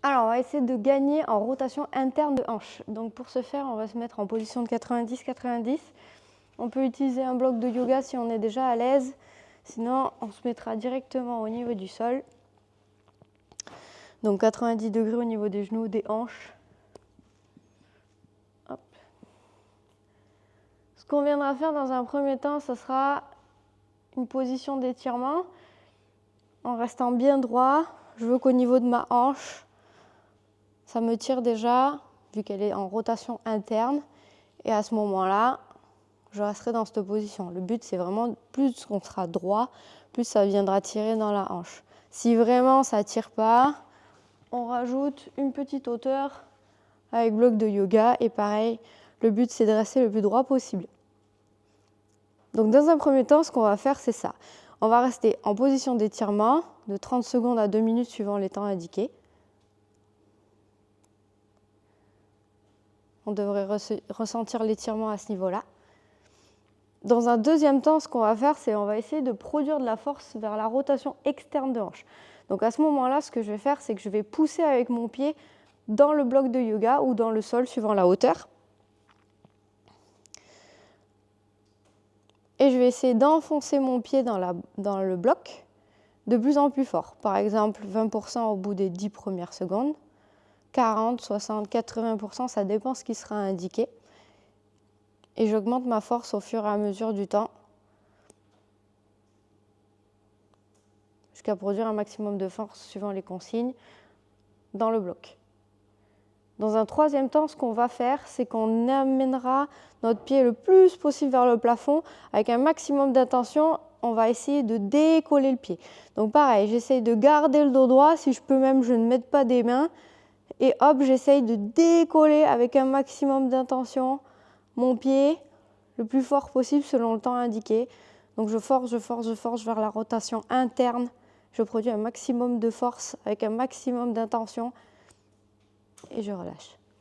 Alors, on va essayer de gagner en rotation interne de hanche. Donc, pour ce faire, on va se mettre en position de 90-90. On peut utiliser un bloc de yoga si on est déjà à l'aise. Sinon, on se mettra directement au niveau du sol. Donc, 90 degrés au niveau des genoux, des hanches. Hop. Ce qu'on viendra faire dans un premier temps, ce sera une position d'étirement. En restant bien droit, je veux qu'au niveau de ma hanche, ça me tire déjà, vu qu'elle est en rotation interne. Et à ce moment-là, je resterai dans cette position. Le but, c'est vraiment, plus on sera droit, plus ça viendra tirer dans la hanche. Si vraiment ça ne tire pas, on rajoute une petite hauteur avec bloc de yoga. Et pareil, le but, c'est de rester le plus droit possible. Donc, dans un premier temps, ce qu'on va faire, c'est ça. On va rester en position d'étirement de 30 secondes à 2 minutes suivant les temps indiqués. On devrait ressentir l'étirement à ce niveau-là. Dans un deuxième temps, ce qu'on va faire, c'est on va essayer de produire de la force vers la rotation externe de hanche. Donc à ce moment-là, ce que je vais faire, c'est que je vais pousser avec mon pied dans le bloc de yoga ou dans le sol, suivant la hauteur. Et je vais essayer d'enfoncer mon pied dans le bloc de plus en plus fort. Par exemple, 20% au bout des 10 premières secondes, 40, 60, 80%, ça dépend ce qui sera indiqué. Et j'augmente ma force au fur et à mesure du temps jusqu'à produire un maximum de force suivant les consignes dans le bloc. Dans un troisième temps, ce qu'on va faire, c'est qu'on amènera notre pied le plus possible vers le plafond avec un maximum d'intention. On va essayer de décoller le pied. Donc pareil, j'essaye de garder le dos droit. Si je peux même, je ne mets pas des mains. Et hop, j'essaye de décoller avec un maximum d'intention mon pied le plus fort possible selon le temps indiqué. Donc je force vers la rotation interne. Je produis un maximum de force avec un maximum d'intention et je relâche.